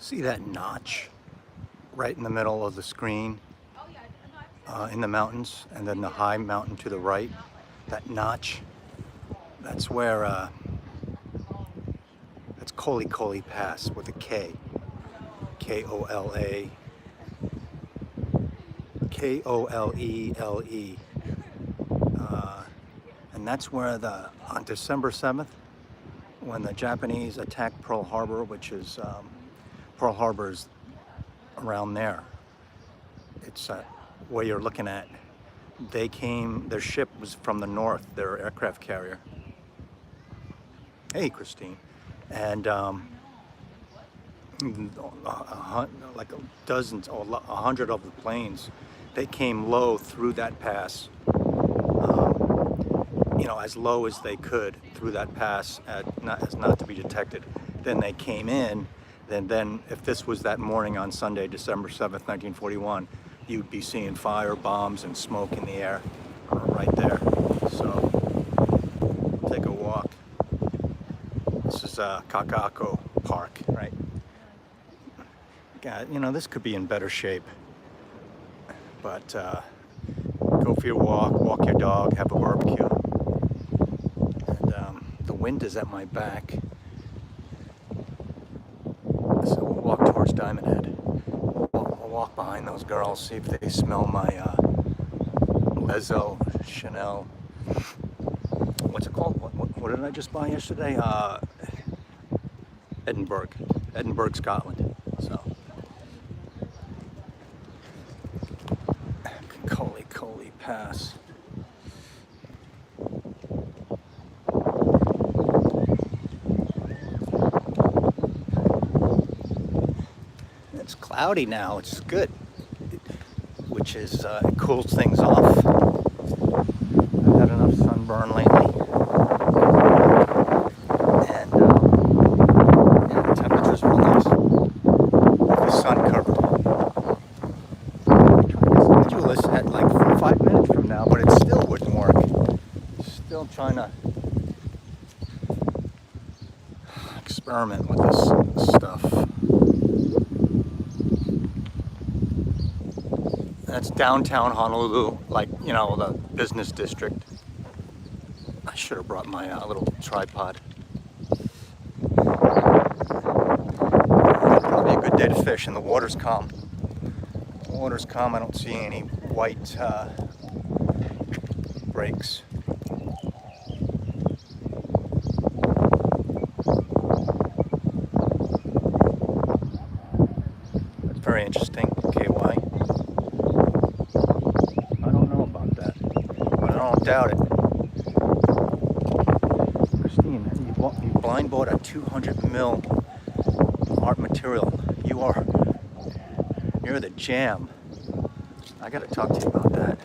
See that notch right in the middle of the screen in the mountains, and then the high mountain to the right? That notch, that's where, that's Koli Koli Pass with a K. K-O-L-A. K-O-L-E-L-E. And that's where on December 7th, when the Japanese attacked Pearl Harbor, which is, Pearl Harbor is around there. It's where you're looking at. They came, their ship was from the north, their aircraft carrier. Hey, Christine. And like dozens, or 100 of the planes, they came low through that pass. You know, as low as they could through that pass, as not to be detected. Then they came in. Then if this was that morning on Sunday, December 7th, 1941, you'd be seeing fire, bombs, and smoke in the air right there. So take a walk. This is Kakako Park, right? God, you know, this could be in better shape. But go for your walk your dog, have a barbecue. And the wind is at my back. So we'll walk towards Diamond Head. I'll walk behind those girls, see if they smell my Lezo Chanel. What's it called? What did I just buy yesterday? Edinburgh, Scotland. So Koli Koli Pass. It's cloudy now, it's good, which is, it cools things off. I've had enough sunburn lately, and yeah, the temperature's real nice. The sun covered. I'm trying to schedule this at like 5 minutes from now, but it still wouldn't work. Still trying to experiment with this stuff. That's downtown Honolulu, like, you know, the business district. I should have brought my little tripod. Probably a good day to fish, and the water's calm. The water's calm, I don't see any white breaks. That's very interesting, KY. Doubt it. Christine, you blind bought a 200 mil art material. You're the jam. I gotta talk to you about that.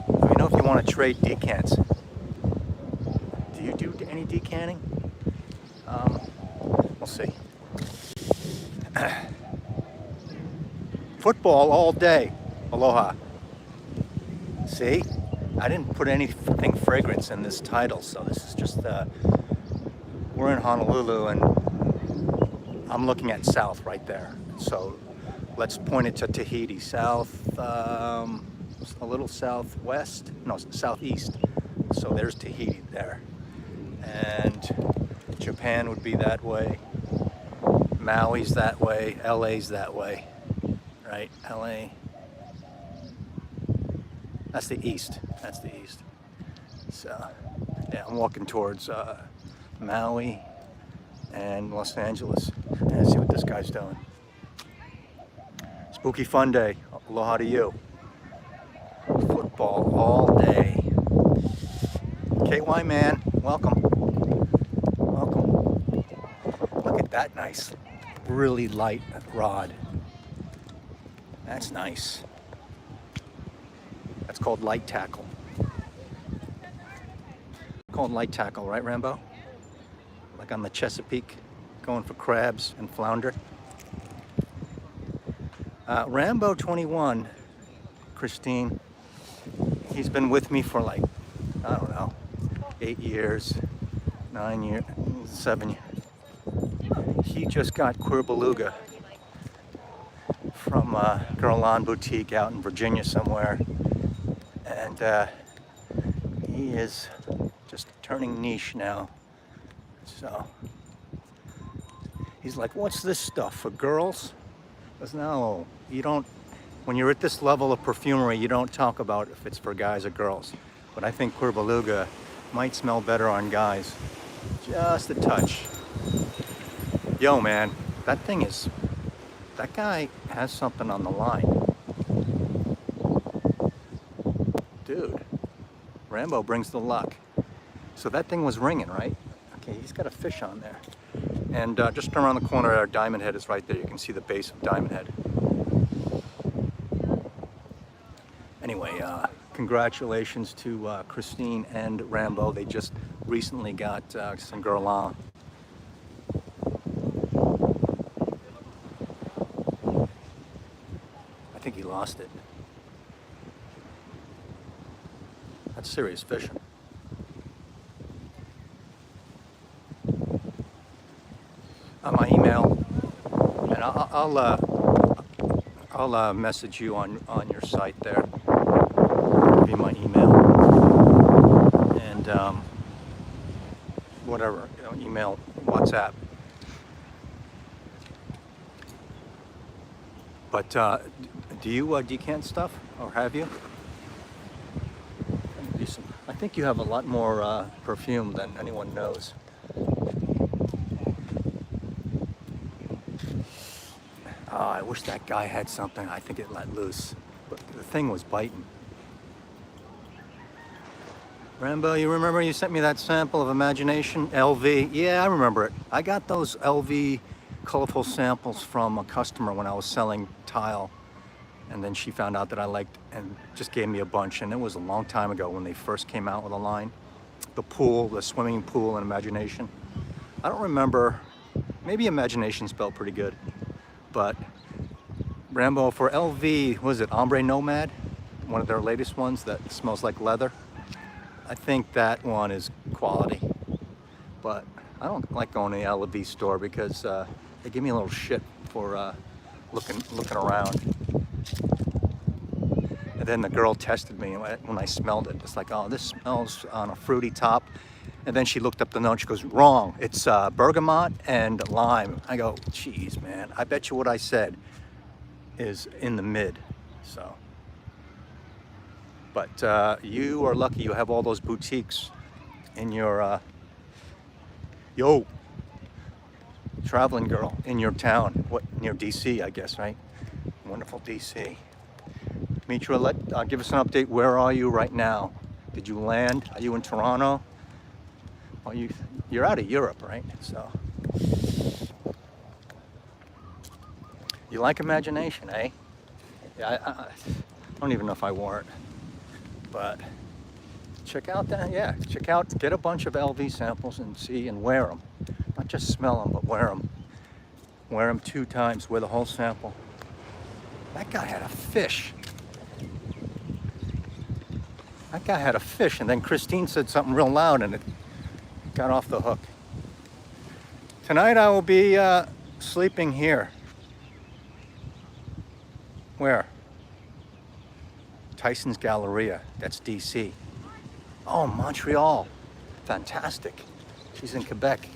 Let me know if you want to trade decants. Do you do any decanting? We'll see. Football all day. Aloha. See? I didn't put anything fragrance in this title, so this is just, we're in Honolulu, and I'm looking at south right there. So let's point it to Tahiti. South, a little southwest, no, southeast. So there's Tahiti there. And Japan would be that way. Maui's that way. LA's that way. Right, LA. That's the east. That's the east. So, yeah, I'm walking towards Maui and Los Angeles. And see what this guy's doing. Spooky fun day. Aloha to you. Football all day. KY man, welcome. Welcome. Look at that nice, really light rod. That's nice. That's called light tackle. Called light tackle, right, Rambo? Like on the Chesapeake, going for crabs and flounder. Rambo 21, Christine, he's been with me for like, I don't know, 8 years, 9 years, 7. He just got queer beluga from a Girl On boutique out in Virginia somewhere, and he is just turning niche now. So he's like, "What's this stuff for girls?" Because no, you don't. When you're at this level of perfumery, you don't talk about if it's for guys or girls. But I think queer beluga might smell better on guys, just a touch. Yo, man, that guy has something on the line. Dude, Rambo brings the luck. So that thing was ringing, right? Okay, he's got a fish on there. And just around the corner, our Diamond Head is right there. You can see the base of Diamond Head. Anyway, congratulations to Christine and Rambo. They just recently got some girl on. I think he lost it. That's serious fishing. On my email, and I'll message you on your site there. Give you my email and whatever, email, WhatsApp. But do you decant stuff, or have you? I think you have a lot more perfume than anyone knows. Oh, I wish that guy had something. I think it let loose, but the thing was biting. Rambo, you remember you sent me that sample of Imagination LV? Yeah, I remember it. I got those LV colorful samples from a customer when I was selling tile, and then she found out that I liked and just gave me a bunch. And it was a long time ago when they first came out with a line. The pool, the swimming pool, and Imagination. I don't remember. Maybe Imagination spelled pretty good, but Rambo for LV, was it Ombre Nomad? One of their latest ones that smells like leather. I think that one is quality, but I don't like going to the LV store because they give me a little shit for looking around. And then the girl tested me when I smelled it. It's like, oh, this smells on a fruity top. And then she looked up the note. She goes, wrong. It's bergamot and lime. I go, geez, man. I bet you what I said is in the mid. So, but you are lucky. You have all those boutiques in your traveling girl in your town. What, near DC, I guess, right? Wonderful DC. Mitra, give us an update. Where are you right now? Did you land? Are you in Toronto? Well, you're out of Europe, right? So you like Imagination, eh? Yeah, I don't even know if I wore it, but check out that. Yeah, get a bunch of LV samples and see and wear them. Not just smell them, but wear them. Wear them 2 times. Wear the whole sample. That guy had a fish. That guy had a fish, and then Christine said something real loud, and it got off the hook. Tonight I will be sleeping here. Where? Tyson's Galleria. That's DC. Oh, Montreal. Fantastic. She's in Quebec.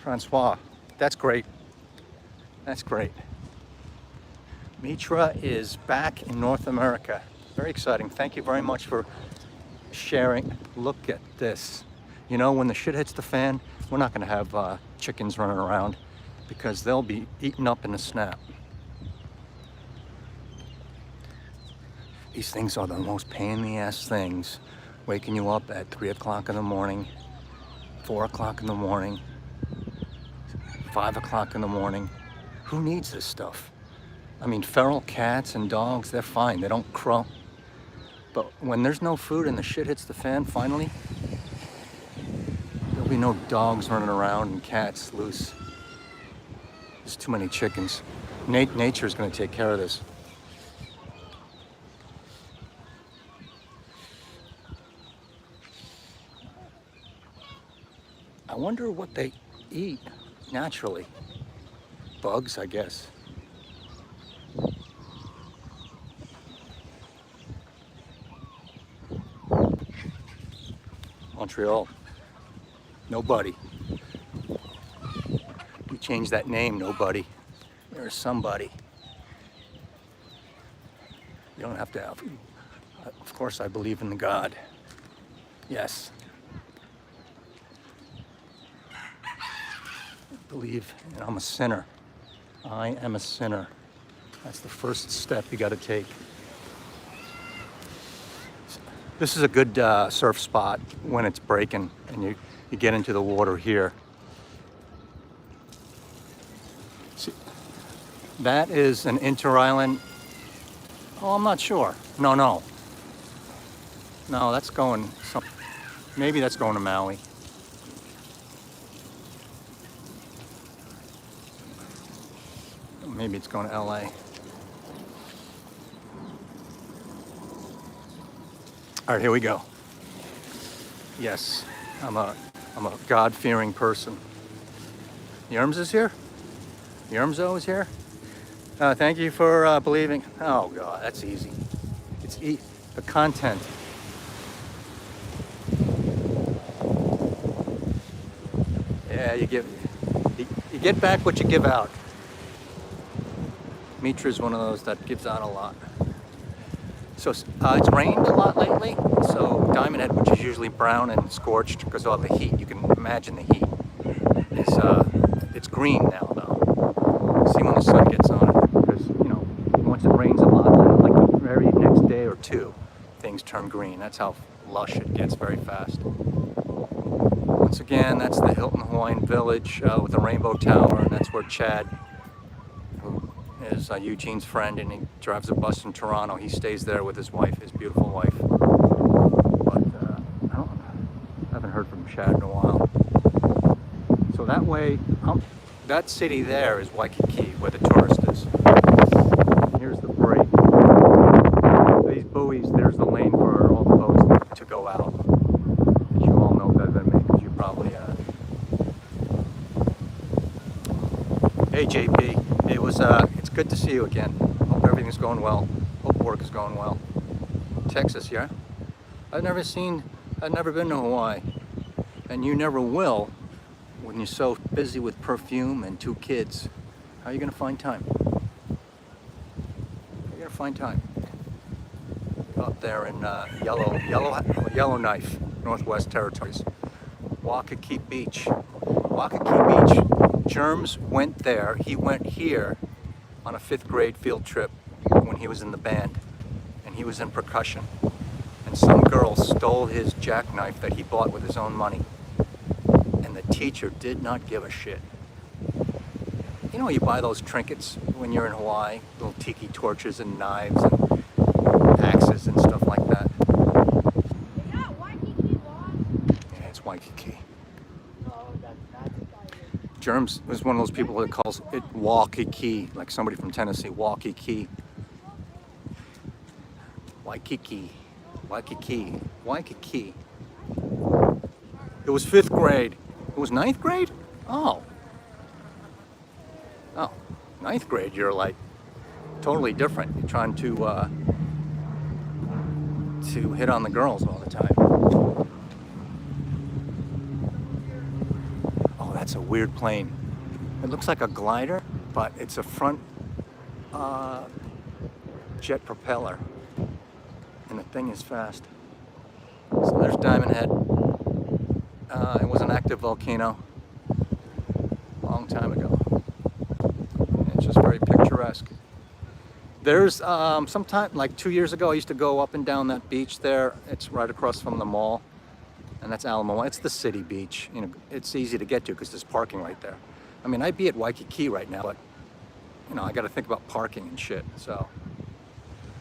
Francois. That's great. That's great. Mitra is back in North America. Very exciting. Thank you very much for sharing. Look at this. You know, when the shit hits the fan, we're not going to have chickens running around because they'll be eaten up in a snap. These things are the most pain in the ass things. Waking you up at 3 o'clock in the morning, 4 o'clock in the morning, 5 o'clock in the morning. Who needs this stuff? I mean, feral cats and dogs, they're fine. They don't crow. But when there's no food and the shit hits the fan, finally, there'll be no dogs running around and cats loose. There's too many chickens. Nature's gonna take care of this. I wonder what they eat naturally. Bugs, I guess. Montreal. Nobody. You change that name, nobody. There's somebody. You don't have to have. Of course, I believe in the God. Yes. I believe, and I'm a sinner. I am a sinner. That's the first step you got to take. This is a good surf spot when it's breaking and you get into the water here. See, that is an inter-island. Oh, I'm not sure. No, that's going. Maybe that's going to Maui. Maybe it's going to LA. All right, here we go. Yes, I'm a God-fearing person. Yerms is here? Yermzo is here? Thank you for believing. Oh God, that's easy. It's the content. Yeah, you get back what you give out. Mitra is one of those that gives out a lot. So it's rained a lot lately. So Diamond Head, which is usually brown and scorched because of the heat, you can imagine the heat. It's green now though. See when the sun gets on it, because once it rains a lot, like the very next day or two, things turn green. That's how lush it gets very fast. Once again, that's the Hilton Hawaiian Village with the Rainbow Tower, and that's where Chad, who is Eugene's friend, and he drives a bus in Toronto. He stays there with his wife, his beautiful wife. But I haven't heard from Chad in a while. So that way, that city there is Waikiki, where the tourist is. Here's the break. These buoys, there's the lane for all the boats to go out. As you all know better than me, because you probably... Hey JP, it's good to see you again. Hope everything's going well. Hope work is going well. Texas, yeah? I've never been to Hawaii. And you never will when you're so busy with perfume and 2 kids. How are you gonna find time? You're gonna find time. Out there in Yellowknife, Northwest Territories. Waikiki Beach. Waikiki Beach. Germs went there. He went here on a 5th grade field trip when he was in the band, and he was in percussion. And some girl stole his jackknife that he bought with his own money. And the teacher did not give a shit. You know, you buy those trinkets when you're in Hawaii, little tiki torches and knives and axes and stuff like that. Yeah, Waikiki lost. Yeah, it's Waikiki. Oh, that's exciting. Germs is one of those people that calls it Waikiki, like somebody from Tennessee, Waikiki. Waikiki. Waikiki. Waikiki. It was 5th grade. It was 9th grade? Oh. Oh, 9th grade, you're like totally different. You're trying to hit on the girls all the time. Oh, that's a weird plane. It looks like a glider, but it's a front jet propeller. And the thing is fast. So there's Diamond Head. It was an active volcano a long time ago. It's just very picturesque. There's sometime like 2 years ago, I used to go up and down that beach there. It's right across from the mall, and that's Alamo. It's the city beach. You know, it's easy to get to because there's parking right there. I mean, I'd be at Waikiki right now, but you know, I got to think about parking and shit. So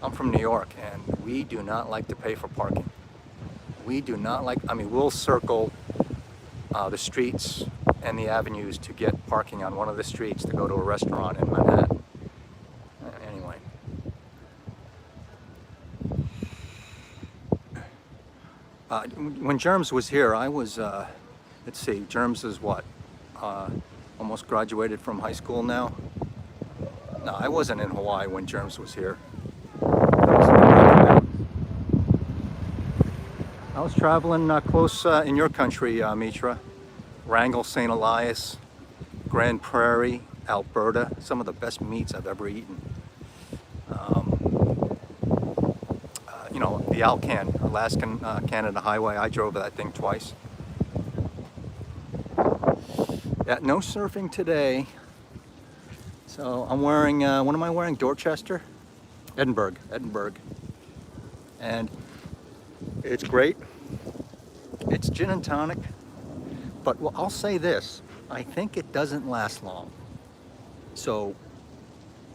I'm from New York, and we do not like to pay for parking. We do not like. I mean, we'll circle the streets and the avenues to get parking on one of the streets to go to a restaurant in Manhattan. Anyway. When Germs was here, I was Let's see, Germs is what? Almost graduated from high school now. No, I wasn't in Hawaii when Germs was here. I was traveling close in your country, Mitra. Wrangell, St. Elias, Grand Prairie, Alberta. Some of the best meats I've ever eaten. You know, the Alcan, Alaskan Canada Highway. I drove that thing twice. Yeah, no surfing today. So I'm wearing, what am I wearing? Dorchester? Edinburgh. And it's great. It's gin and tonic. But well, I'll say this, I think it doesn't last long. So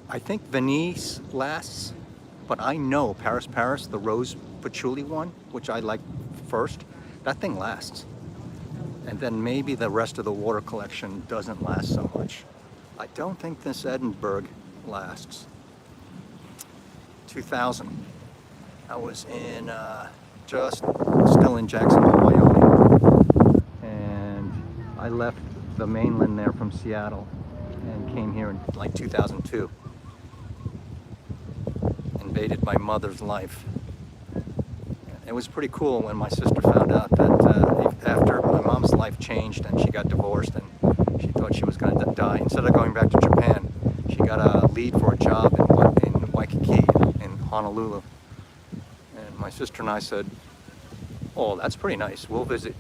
I think Venice lasts, but I know Paris, the rose patchouli one, which I like first, that thing lasts. And then maybe the rest of the water collection doesn't last so much. I don't think this Edinburgh lasts. 2000. I was in, just still in Jacksonville, Wyoming. And I left the mainland there from Seattle and came here in like 2002. Invaded my mother's life. It was pretty cool when my sister found out that after my mom's life changed and she got divorced and she thought she was going to die, instead of going back to Japan, she got a lead for a job in Waikiki, in Honolulu. And my sister and I said, oh, that's pretty nice, we'll visit.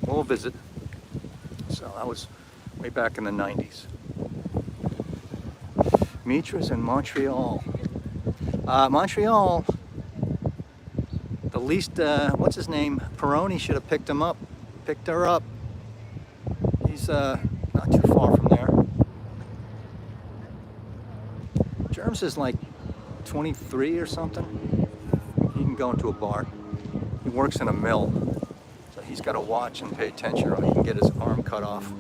So that was way back in the 90s. Mitra's in Montreal. Montreal, the least, what's his name? Peroni should have picked her up. He's not too far from there. Germs is like 23 or something. He can go into a bar. He works in a mill, so he's got to watch and pay attention or he can get his arm cut off.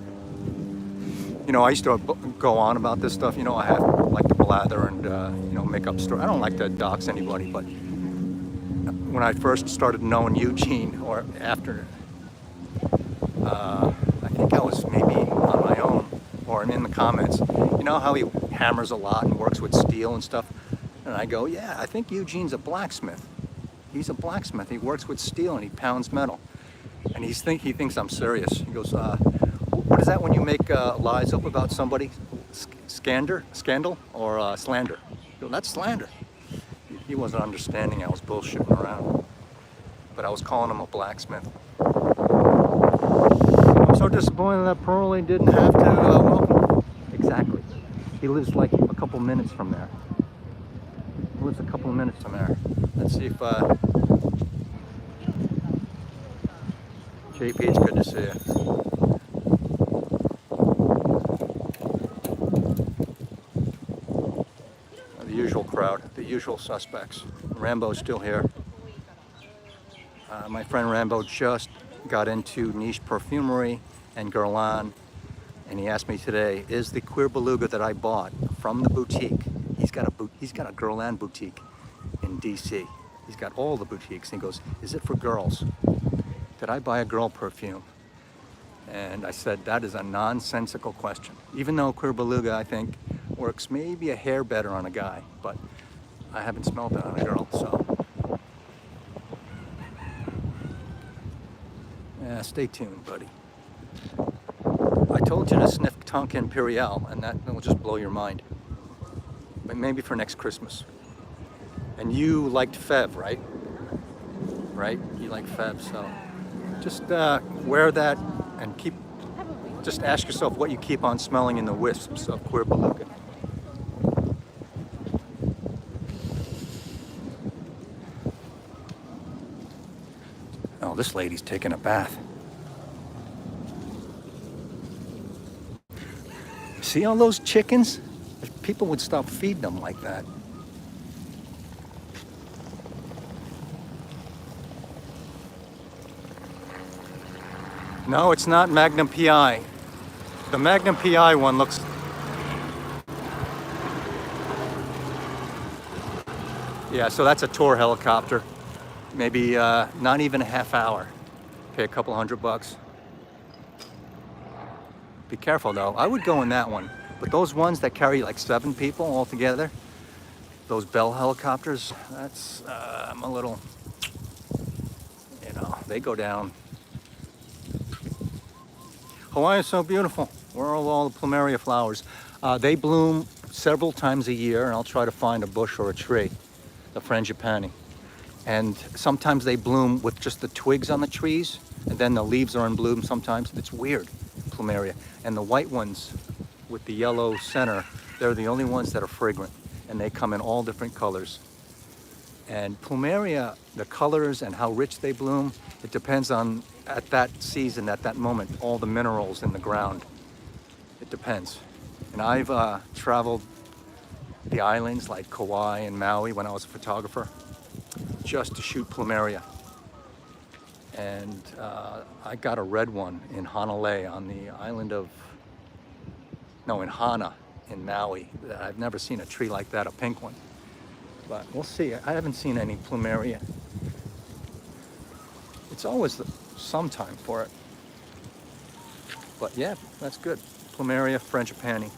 You know, I used to go on about this stuff. You know, I have like to blather and, you know, make up stories. I don't like to dox anybody, but when I first started knowing Eugene, or after, I think I was maybe on my own or in the comments, you know how he hammers a lot and works with steel and stuff? And I go, yeah, I think Eugene's a blacksmith. He's a blacksmith. He works with steel and he pounds metal. And he thinks I'm serious. He goes, what is that when you make lies up about somebody? Scandal or slander? I go, that's slander. He wasn't understanding I was bullshitting around. But I was calling him a blacksmith. I'm so disappointed that Pearlie didn't have to welcome. Exactly. He lives like a couple minutes from there. He lives a couple of minutes from there. Let's see if JP, it's good to see you. The usual crowd, the usual suspects. Rambo's still here. My friend Rambo just got into niche perfumery and Guerlain, and he asked me today, is the Queer Beluga that I bought from the boutique, he's got a Guerlain boutique in DC. He's got all the boutiques. And he goes, is it for girls? Did I buy a girl perfume? And I said, that is a nonsensical question. Even though Queer Beluga, I think, works maybe a hair better on a guy, but I haven't smelled it on a girl, so. Yeah, stay tuned, buddy. I told you to sniff Tonka Imperial, and that will just blow your mind. But maybe for next Christmas. And you liked Fev, right? Right? You like Fev, so just wear that and just ask yourself what you keep on smelling in the wisps of Queer Beluga. Oh, this lady's taking a bath. See all those chickens? If people would stop feeding them like that. No, it's not Magnum PI. The Magnum PI one looks... Yeah, so that's a tour helicopter. Maybe not even a half hour. Pay a couple $100. Be careful though. I would go in that one. But those ones that carry like 7 people all together, those Bell helicopters, that's, I'm a little, you know, they go down. Hawaii is so beautiful. Where are all the plumeria flowers? They bloom several times a year, and I'll try to find a bush or a tree, the frangipani. And sometimes they bloom with just the twigs on the trees, and then the leaves are in bloom sometimes. It's weird, plumeria. And the white ones with the yellow center, they're the only ones that are fragrant, and they come in all different colors. And plumeria, the colors and how rich they bloom, it depends on, at that season, at that moment, all the minerals in the ground. It depends. And I've traveled the islands like Kauai and Maui when I was a photographer, just to shoot plumeria. And I got a red one in Hanalei on the island of, no, in Hana in Maui. I've never seen a tree like that, a pink one. But we'll see. I haven't seen any plumeria. It's always some time for it. But yeah, that's good. Plumeria frangipani.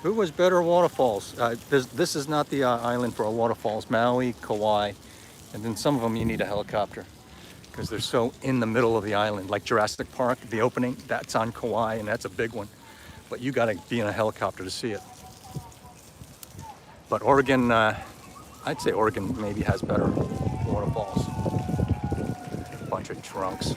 Who was better waterfalls? This is not the island for waterfalls. Maui, Kauai, and then some of them you need a helicopter because they're so in the middle of the island. Like Jurassic Park, the opening, that's on Kauai, and that's a big one. But you got to be in a helicopter to see it. But Oregon, I'd say Oregon maybe has better waterfalls. A bunch of drunks.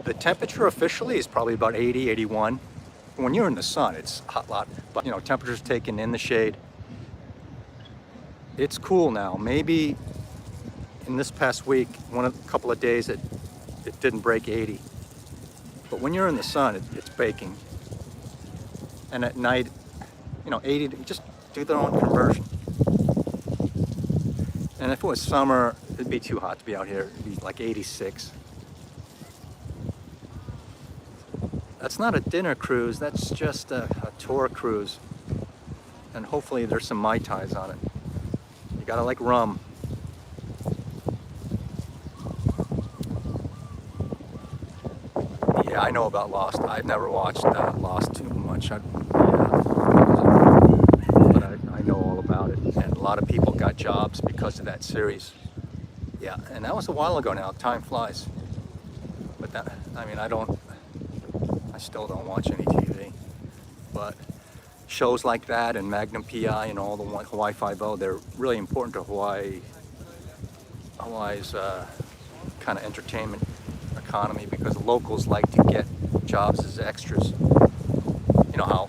The temperature officially is probably about 80, 81. When you're in the sun, it's a hot lot. But you know, temperature's taken in the shade. It's cool now. Maybe in this past week, a couple of days, it didn't break 80. But when you're in the sun, it's baking. And at night, you know, 80, just do their own conversion. And if it was summer, it'd be too hot to be out here. It'd be like 86. That's not a dinner cruise, that's just a tour cruise. And hopefully there's some Mai Tais on it. You gotta like rum. Yeah, I know about Lost. I've never watched Lost too much. But I know all about it. And a lot of people got jobs because of that series. Yeah, and that was a while ago now. Time flies. But that, I mean, I still don't watch any TV. But shows like that and Magnum PI and all the Hawaii Five-0, they're really important to Hawaii's kind of entertainment economy because locals like to get jobs as extras. You know how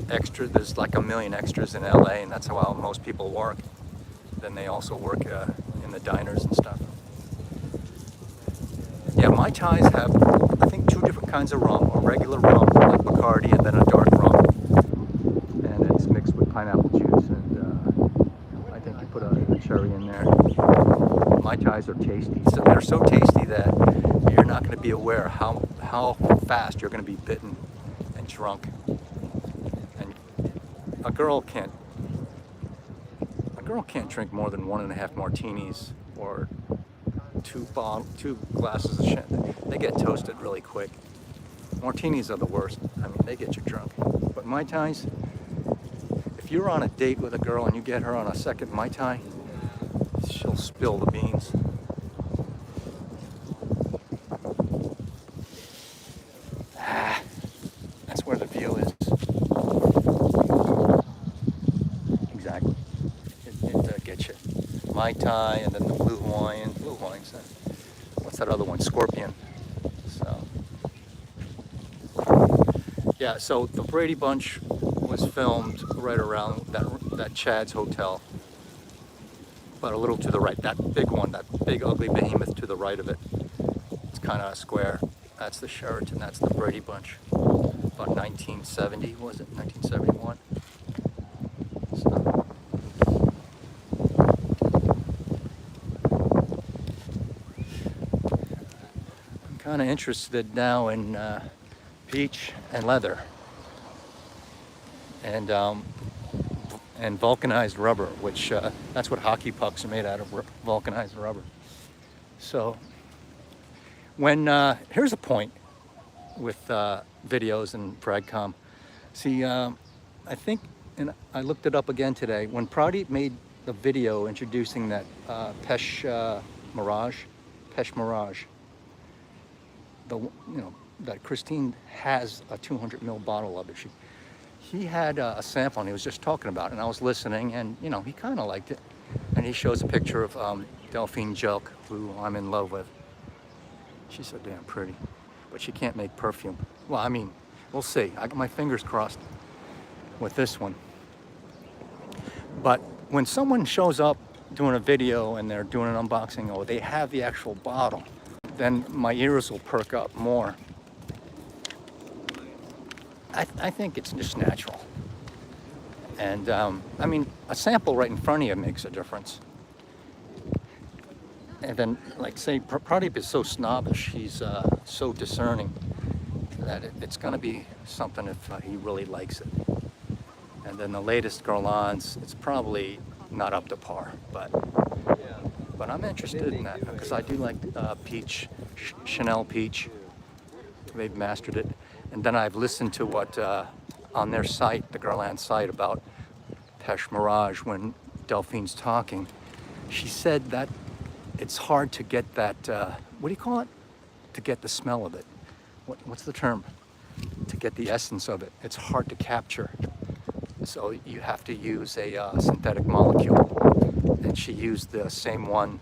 there's like 1 million extras in LA, and that's how most people work. Then they also work in the diners and stuff. Yeah, Mai Tais have, I think, 2 different kinds of rum, a regular rum, like Bacardi, and then a dark rum. And it's mixed with pineapple juice, and I think you put a cherry in there. Mai Tais are tasty. So they're so tasty that you're not going to be aware how fast you're going to be bitten and drunk. And a girl can't drink more than 1.5 martinis or 2 glasses of champagne. They get toasted really quick. Martinis are the worst. I mean, they get you drunk. But Mai Tais, if you're on a date with a girl and you get her on a second Mai Tai, she'll spill the beans. That's where the view is. Exactly. It gets you. Mai Tai and then the Blue Hawaiian. Blue Hawaiian's what's that other one? Scorpion. So yeah, so the Brady Bunch was filmed right around that Chad's Hotel, but a little to the right. That big one, that big ugly behemoth to the right of it. It's kind of a square. That's the Sheraton. That's the Brady Bunch. About 1970, was it? 1971. So. I'm kind of interested now in peach and leather, and vulcanized rubber, which that's what hockey pucks are made out of, vulcanized rubber. So when here's a point with videos and Bragcom. See, I think, and I looked it up again today, when Pradeep made the video introducing that Mirage, that Christine has a 200 ml bottle of it. He had a sample and he was just talking about it, and I was listening, and he kind of liked it. And he shows a picture of Delphine Jelk, who I'm in love with. She's so damn pretty, but she can't make perfume. Well, I mean, we'll see. I got my fingers crossed with this one. But when someone shows up doing a video and they're doing an unboxing, or they have the actual bottle, then my ears will perk up more. I think it's just natural. And I mean, a sample right in front of you makes a difference. And then, like, say, Pradeep is so snobbish, he's so discerning that it's going to be something if he really likes it. And then the latest Guerlain's, it's probably not up to par, but I'm interested in that because I do like peach, Chanel peach. They've mastered it. And then I've listened to what on their site, the Guerlain site, about Peche Mirage when Delphine's talking. She said that it's hard to get that, what do you call it? To get the smell of it. What's the term? To get the essence of it. It's hard to capture. So you have to use a synthetic molecule. And she used the same one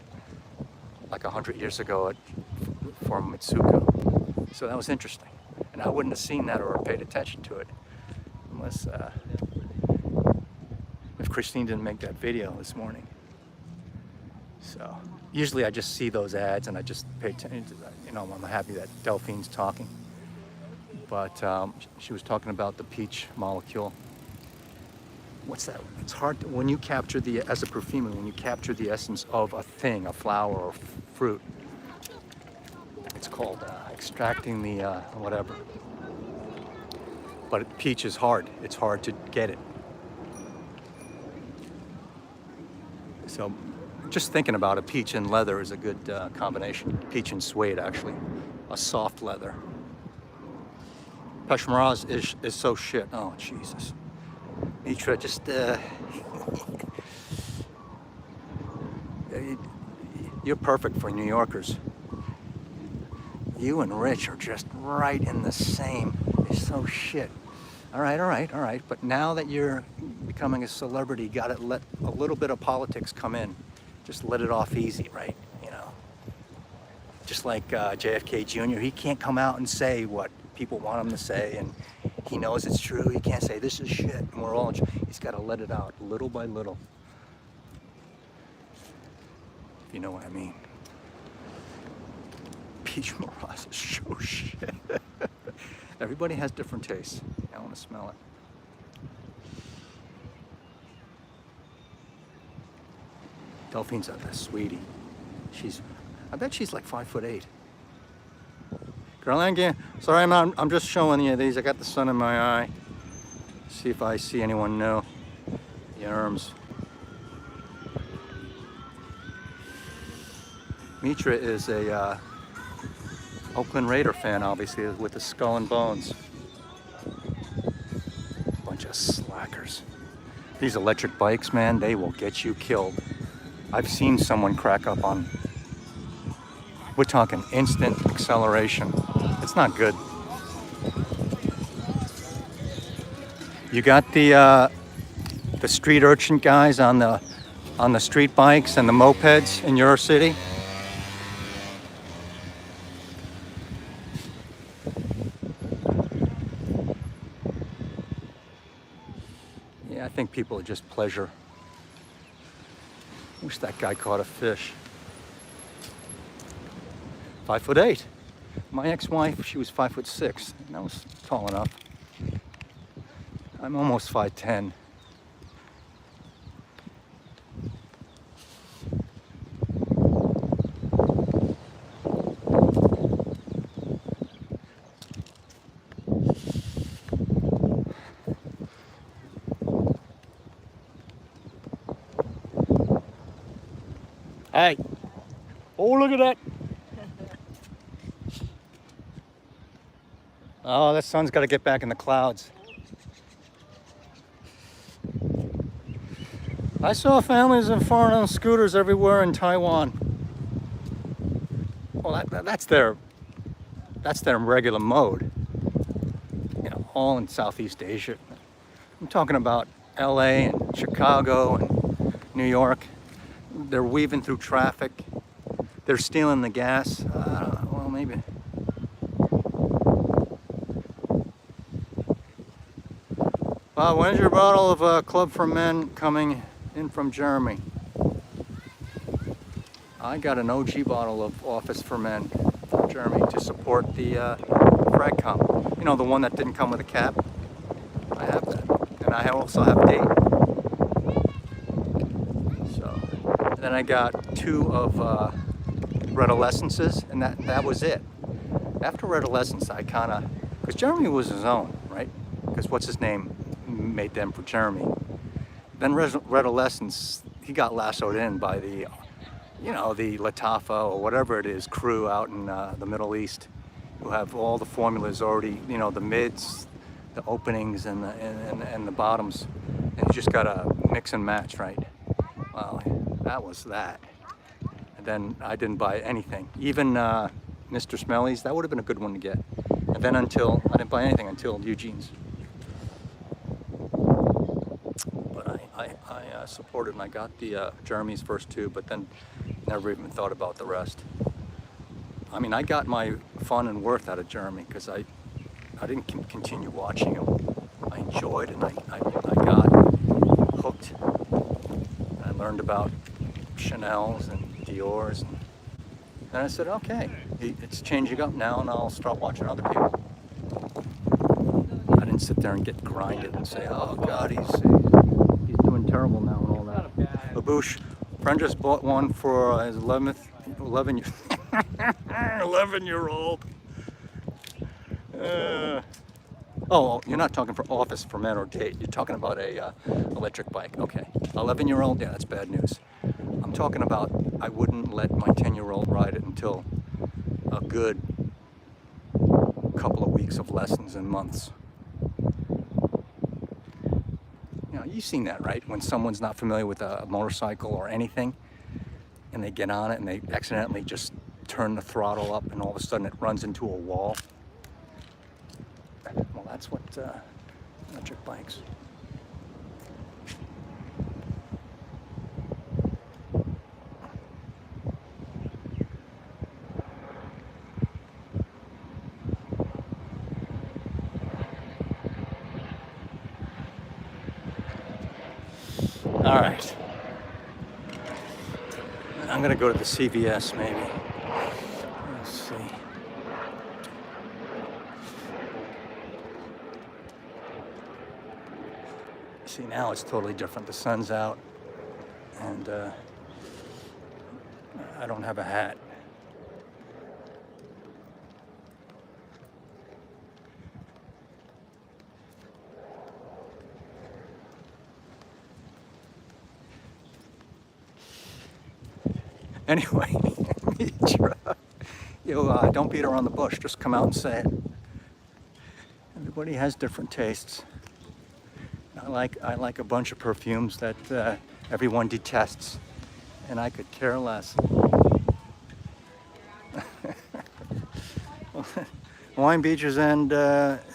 like 100 years ago for Mitsuko. So that was interesting. And I wouldn't have seen that or paid attention to it unless, if Christine didn't make that video this morning. So usually I just see those ads and I just pay attention to that. I'm happy that Delphine's talking. But she was talking about the peach molecule. What's that? It's hard to, when you capture as a perfumer, when you capture the essence of a thing, a flower or fruit. It's called extracting the whatever. But peach is hard. It's hard to get it. So just thinking about it, peach and leather is a good combination. Peach and suede, actually. A soft leather. Peche Mirage is so shit. Oh, Jesus. Mitra, just... you're perfect for New Yorkers. You and Rich are just right in the same. You're so shit. All right. But now that you're becoming a celebrity, you gotta let a little bit of politics come in. Just let it off easy, right? Just like JFK Jr., he can't come out and say what people want him to say, and he knows it's true. He can't say this is shit, and we're all. He's got to let it out little by little. If you know what I mean. Peach Mirage is so shit. Everybody has different tastes. I want to smell it. Delphine's a sweetie. I bet she's like 5'8". Guerlain, sorry, I'm just showing you these. I got the sun in my eye. See if I see anyone new. The arms. Mitra is a Oakland Raider fan, obviously, with the skull and bones. Bunch of slackers. These electric bikes, man, they will get you killed. I've seen someone crack up on. We're talking instant acceleration. It's not good. You got the street urchin guys on the street bikes and the mopeds in your city. Yeah, I think people are just pleasure. Wish that guy caught a fish. 5'8". My ex-wife, she was 5'6", and that was tall enough. I'm almost 5'10". Hey. Oh, look at that. Oh, the sun's got to get back in the clouds. I saw families in foreign scooters everywhere in Taiwan. Well, that's their regular mode. You know, all in Southeast Asia. I'm talking about LA and Chicago and New York. They're weaving through traffic. They're stealing the gas. Well, maybe. When's your bottle of Club for Men coming in from Jeremy? I got an OG bottle of Office for Men from Jeremy to support the frag comp. You know, the one that didn't come with a cap. I have that. And I also have date. So, then I got 2 of Redolescences, and that was it. After Redolescence, I kind of, because Jeremy was his own, right? Because what's his name made them for Jeremy. Then Redolescence, he got lassoed in by the, you know, the Latafa or whatever it is crew out in the Middle East, who have all the formulas already, you know, the mids, the openings, and the bottoms, and you just gotta mix and match, right? Well, that was that. And then I didn't buy anything, even Mr. Smelly's. That would have been a good one to get. And then I didn't buy anything until Eugene's. But I supported, and I got the Jeremy's first 2, but then never even thought about the rest. I mean, I got my fun and worth out of Jeremy because I didn't continue watching him. I enjoyed, and I got hooked. I learned about Chanel's and Dior's, and then I said, okay, it's changing up now, and I'll start watching other people. I didn't sit there and get grinded and say, oh God, he's doing terrible now and all that. Baboosh, friend just bought one for his 11-year-old. Oh, you're not talking for Office for Men or date. You're talking about a electric bike. Okay, 11-year-old. Yeah, that's bad news. I'm talking about I wouldn't let my 10-year-old ride it until a good couple of weeks of lessons and months. You know, you've seen that, right? When someone's not familiar with a motorcycle or anything, and they get on it and they accidentally just turn the throttle up, and all of a sudden it runs into a wall. Well, that's what electric bikes. All right. I'm gonna go to the CVS maybe. Let's see. See, now it's totally different. The sun's out, and I don't have a hat. Anyway, don't beat around the bush. Just come out and say it. Everybody has different tastes. I like a bunch of perfumes that everyone detests, and I could care less. Hawaiian beaches and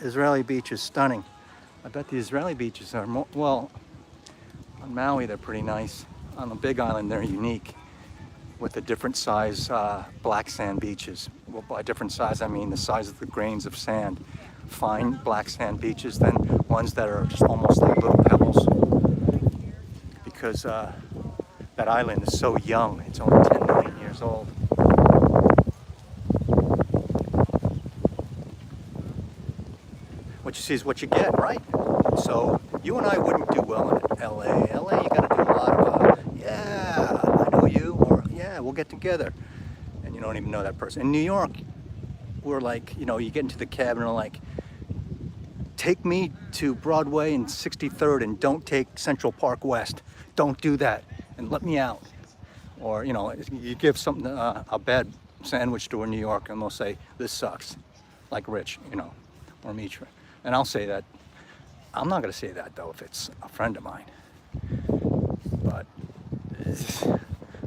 Israeli beaches, stunning. I bet the Israeli beaches are more, well, on Maui they're pretty nice. On the Big Island they're unique, with the different size black sand beaches. Well, by different size I mean the size of the grains of sand. Fine black sand beaches than ones that are just almost like little pebbles. Because that island is so young, it's only 10 million years old. What you see is what you get, right? So you and I wouldn't do well in LA. LA, you gotta do a lot of, yeah, I know you, or yeah, we'll get together. And you don't even know that person. In New York, we're like, you get into the cab and they're like, take me to Broadway and 63rd and don't take Central Park West. Don't do that and let me out. Or, you know, you give something, a bad sandwich to a New Yorker and they'll say, this sucks, like Rich, you know, or Mitra. And I'll say that. I'm not gonna say that though if it's a friend of mine. But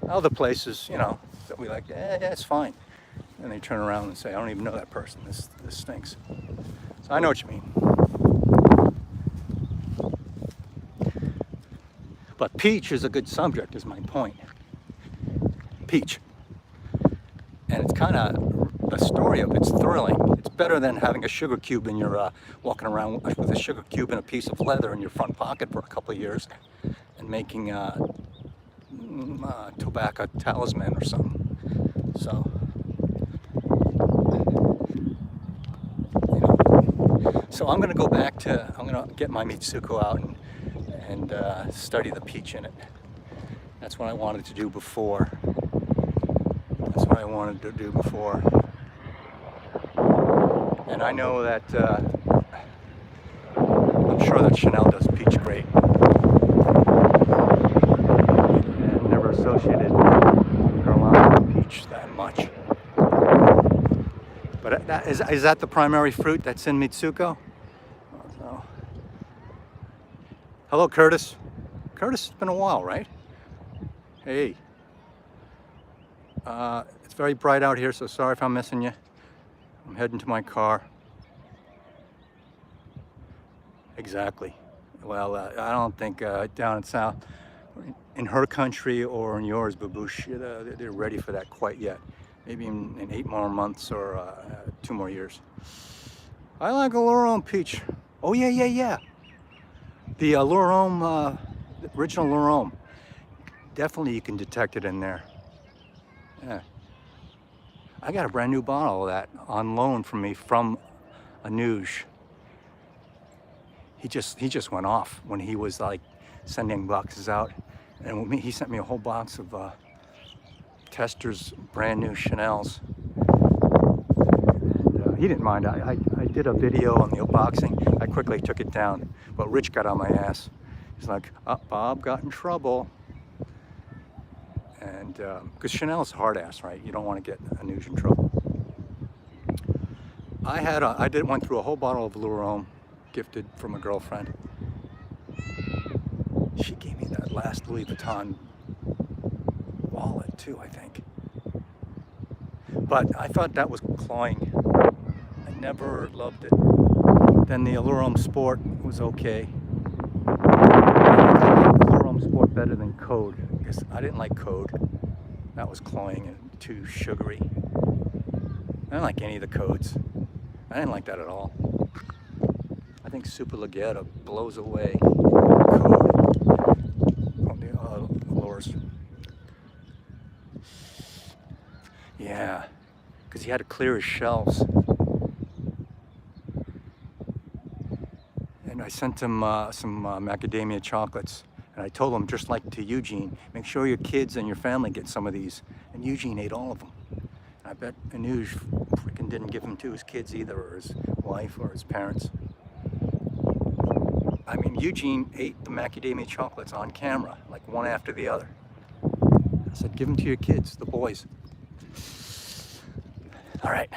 other places, you know, that we like, yeah, it's fine. And they turn around and say, I don't even know that person, this stinks. So I know what you mean. But peach is a good subject, is my point. Peach. And it's kind of, the story of it's thrilling. It's better than having a sugar cube in your, walking around with a sugar cube and a piece of leather in your front pocket for a couple of years and making tobacco talisman or something. So, you know, so I'm gonna go back to, I'm gonna get my Mitsuko out and study the peach in it. That's what I wanted to do before. That's what I wanted to do before. And I know that, I'm sure that Chanel does peach great. And never associated Carolina with peach that much. But is that the primary fruit that's in Mitsuko? So. Hello, Curtis. Curtis, it's been a while, right? Hey. It's very bright out here, so sorry if I'm missing you. I'm heading to my car. Exactly. Well, I don't think down in South, in her country or in yours, Baboosh, they're ready for that quite yet. Maybe in 8 more months or 2 more years. I like a Lorome peach. Oh yeah. The Lorome, the original Lorome. Definitely you can detect it in there. Yeah. I got a brand new bottle of that on loan from me from Anuj. He just went off when he was like sending boxes out, and he sent me a whole box of Tester's brand new Chanel's. And, he didn't mind. I did a video on the unboxing. I quickly took it down, but Rich got on my ass. He's like, oh, Bob got in trouble. And because Chanel's hard ass, right? You don't want to get Anuj in trouble. I went through a whole bottle of Lorome, gifted from a girlfriend. She gave me that last Louis Vuitton wallet too, I think. But I thought that was cloying. I never loved it. Then the Lorome Sport was okay. I like the Lorome Sport better than Code, because I didn't like Code. That was cloying and too sugary. I didn't like any of the codes. I didn't like that at all. I think Superleggera blows away Code on the lures. Yeah, because he had to clear his shelves. And I sent him some macadamia chocolates. And I told him, just like to Eugene, make sure your kids and your family get some of these. And Eugene ate all of them. And I bet Anuj freaking didn't give them to his kids either, or his wife, or his parents. I mean, Eugene ate the macadamia chocolates on camera, like one after the other. I said, give them to your kids, the boys. All right.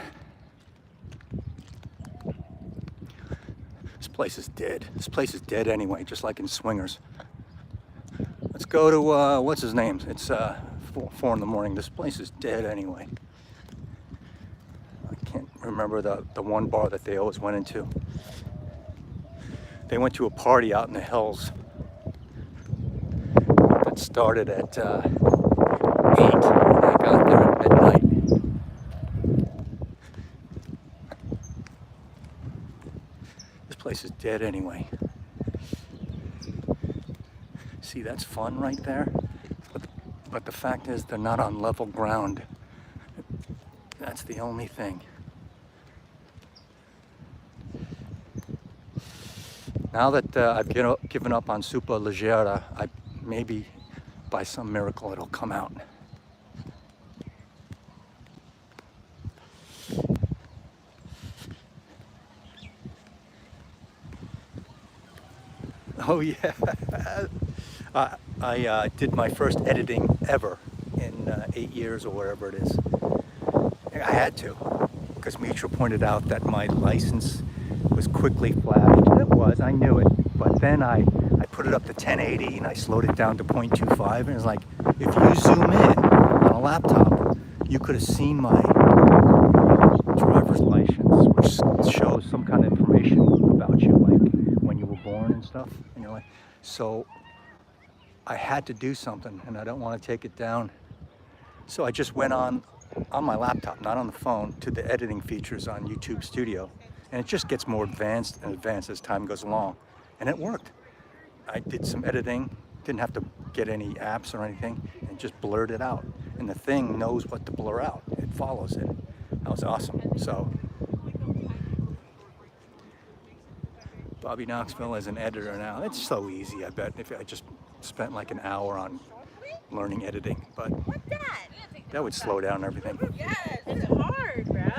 This place is dead. This place is dead anyway, just like in Swingers. Let's go to, what's his name? It's 4 in the morning. This place is dead anyway. I can't remember the one bar that they always went into. They went to a party out in the hills that started at 8 and I got there at midnight. This place is dead anyway. See, that's fun right there. But the fact is, they're not on level ground. That's the only thing. Now that I've given up on Superleggera, maybe by some miracle it'll come out. Oh yeah. I did my first editing ever in 8 years or whatever it is. I had to, because Mitra pointed out that my license was quickly flashed. It was, I knew it. But then I put it up to 1080 and I slowed it down to 0.25, and it's like, if you zoom in on a laptop, you could have seen my driver's license, which shows some kind of information about you, like when you were born and stuff. And you're like, so I had to do something, and I don't want to take it down. So I just went on my laptop, not on the phone, to the editing features on YouTube Studio, and it just gets more advanced and advanced as time goes along, and it worked. I did some editing, didn't have to get any apps or anything, and just blurred it out, and the thing knows what to blur out. It follows it. That was awesome. So Bobby Knoxville as an editor now, it's so easy. I bet if I just spent like an hour on learning editing, but that would slow down everything. Yes, it's hard, bro.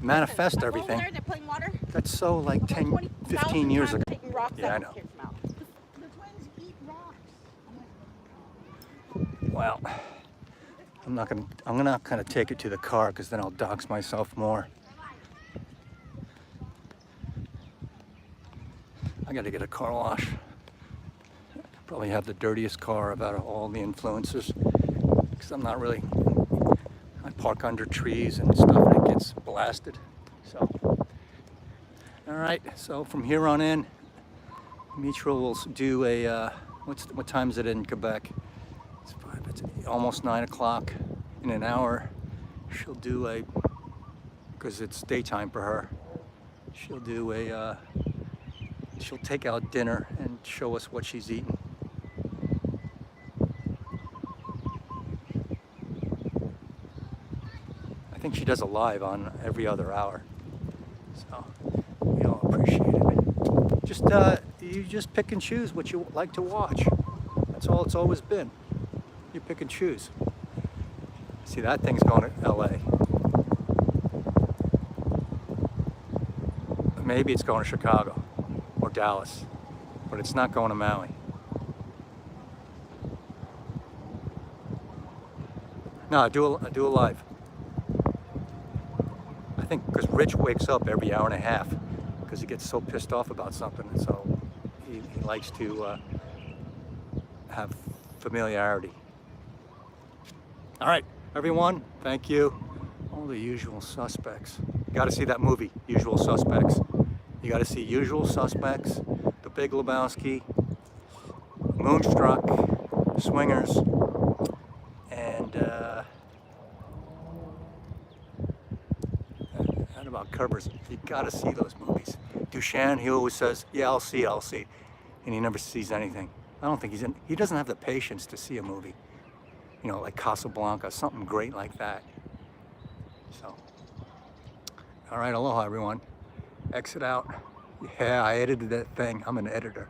Manifest everything. Over there, they're playing water. That's so like 10, 15 years ago. Taking rocks Yeah, I out know. of kids' mouth. The twins eat rocks. Well, I'm not gonna take it to the car, because then I'll dox myself more. I gotta get a car wash. Probably have the dirtiest car out of all the influencers, because I'm not really, I park under trees and stuff and it gets blasted. So, all right, so from here on in, Mitra will do a, what time is it in Quebec? It's almost 9 o'clock. In an hour, she'll do a, because it's daytime for her, she'll do a, she'll take out dinner and show us what she's eating. I think she does a live on every other hour, so we all appreciate it. Just you just pick and choose what you like to watch. That's all it's always been. You pick and choose. See, that thing's going to LA. Maybe it's going to Chicago or Dallas, but it's not going to Maui. No, I do a live. I think because Rich wakes up every hour and a half because he gets so pissed off about something, and so he likes to have familiarity. All right, everyone, thank you. All the usual suspects. You got to see that movie, Usual Suspects. You got to see Usual Suspects, The Big Lebowski, Moonstruck, Swingers, and that about covers it. You got to see those movies. Duchan, he always says, "Yeah, I'll see," and he never sees anything. I don't think he doesn't have the patience to see a movie. You know, like Casablanca, something great like that. So, all right, aloha everyone. Exit out. Yeah, I edited that thing. I'm an editor.